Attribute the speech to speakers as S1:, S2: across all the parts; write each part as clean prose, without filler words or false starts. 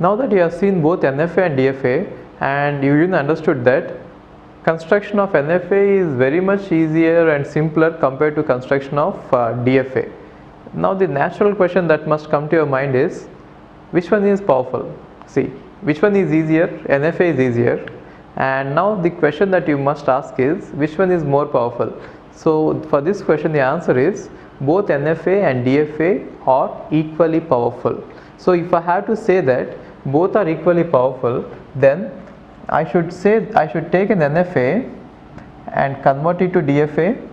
S1: Now that you have seen both NFA and DFA and you even understood that construction of NFA is very much easier and simpler compared to construction of DFA. Now the natural question that must come to your mind is, which one is powerful? See, which one is easier? NFA is easier. And now the question that you must ask is, which one is more powerful? So for this question the answer is, both NFA and DFA are equally powerful. So if I have to say that both are equally powerful, then I should take an NFA and convert it to DFA,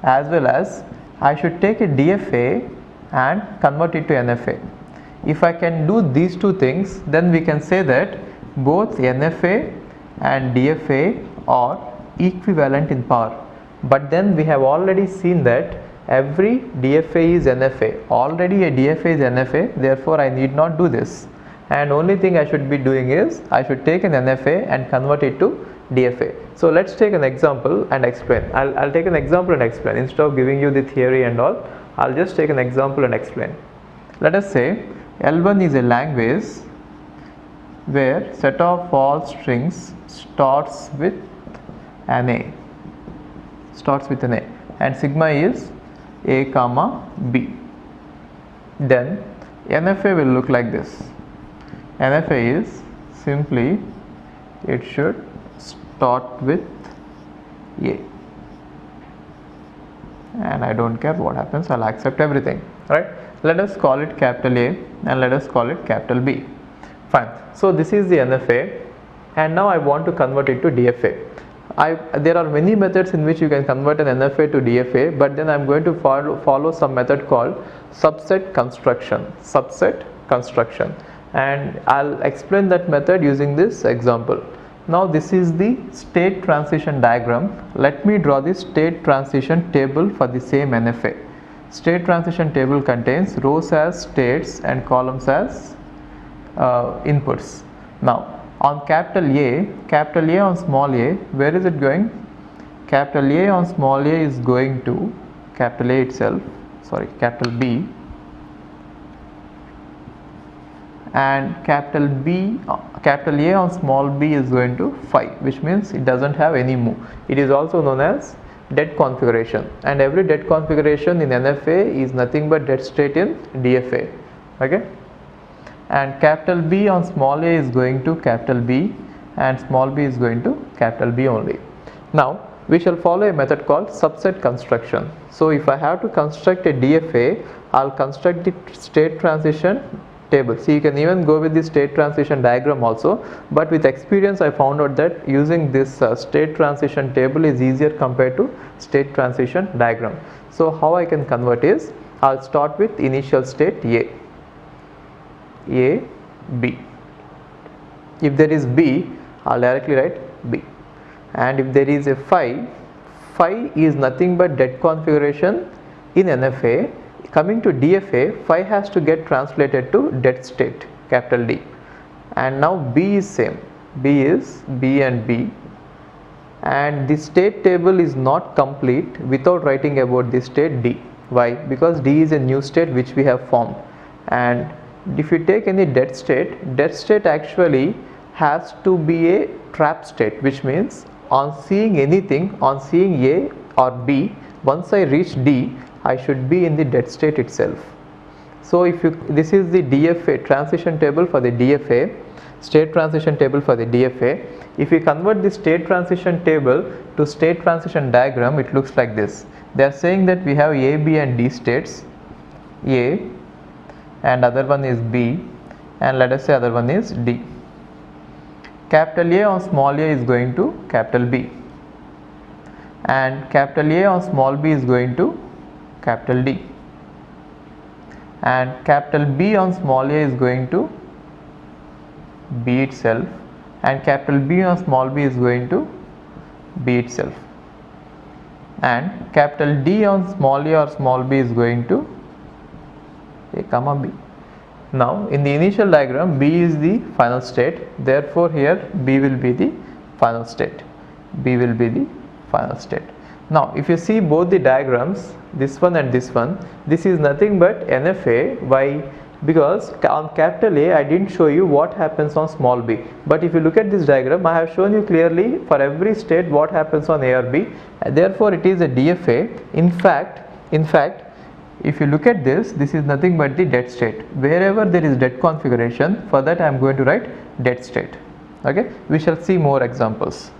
S1: as well as I should take a DFA and convert it to NFA. If I can do these two things, then we can say that both NFA and DFA are equivalent in power. But then we have already seen that every DFA is NFA. Already a DFA is NFA, therefore I need not do this. And only thing I should be doing is, I should take an NFA and convert it to DFA. So let's take an example and explain. I'll take an example and explain. Instead of giving you the theory and all, I'll just take an example and explain. Let us say L1 is a language where set of all strings starts with an A. And sigma is A comma B. Then NFA will look like this. NFA is simply, it should start with A, and I don't care what happens, I'll accept everything, right? Let us call it capital A and let us call it capital B. Fine. So this is the NFA, and now I want to convert it to DFA. There are many methods in which you can convert an NFA to DFA, but then I'm going to follow some method called subset construction. And I'll explain that method using this example. Now this is the state transition diagram. Let me draw the state transition table for the same NFA. State transition table contains rows as states and columns as inputs. Now on capital A on small a, where is it going? Capital A on small a is going to capital A itself, capital B, and capital A on small b is going to 5, which means it doesn't have any move. It is also known as dead configuration, and every dead configuration in NFA is nothing but dead state in DFA. Okay, and capital B on small a is going to capital B, and small b is going to capital B only. Now we shall follow a method called subset construction. So if I have to construct a DFA, I'll construct the state transition table. See, you can even go with the state transition diagram also, but with experience I found out that using this state transition table is easier compared to state transition diagram. So how I can convert is, I'll start with initial state A, B. If there is B, I'll directly write B. And if there is a phi is nothing but dead configuration in NFA. Coming to DFA, phi has to get translated to dead state, capital D. And now B is same. B is B and B. And the state table is not complete without writing about the state D. Why? Because D is a new state which we have formed. And if you take any dead state actually has to be a trap state, which means on seeing anything, on seeing A or B, once I reach D, I should be in the dead state itself. So this is the DFA transition table for the DFA, state transition table for the DFA. If we convert the state transition table to state transition diagram, it looks like this. They are saying that we have A, B and D states, A, and other one is B, and let us say other one is D. Capital A on small a is going to capital B, and capital A on small b is going to capital D, and capital B on small a is going to B itself, and capital B on small b is going to B itself, and capital D on small a or small b is going to A comma B. Now in the initial diagram, B is the final state, therefore here B will be the final state. B will be the final state. Now if you see both the diagrams, this one and this one, this is nothing but NFA. Why? because on capital A I didn't show you what happens on small b, but if you look at this diagram, I have shown you clearly for every state what happens on A or B, and therefore it is a DFA. In fact, if you look at this is nothing but the dead state. Wherever there is dead configuration, for that I am going to write dead state. Okay, we shall see more examples.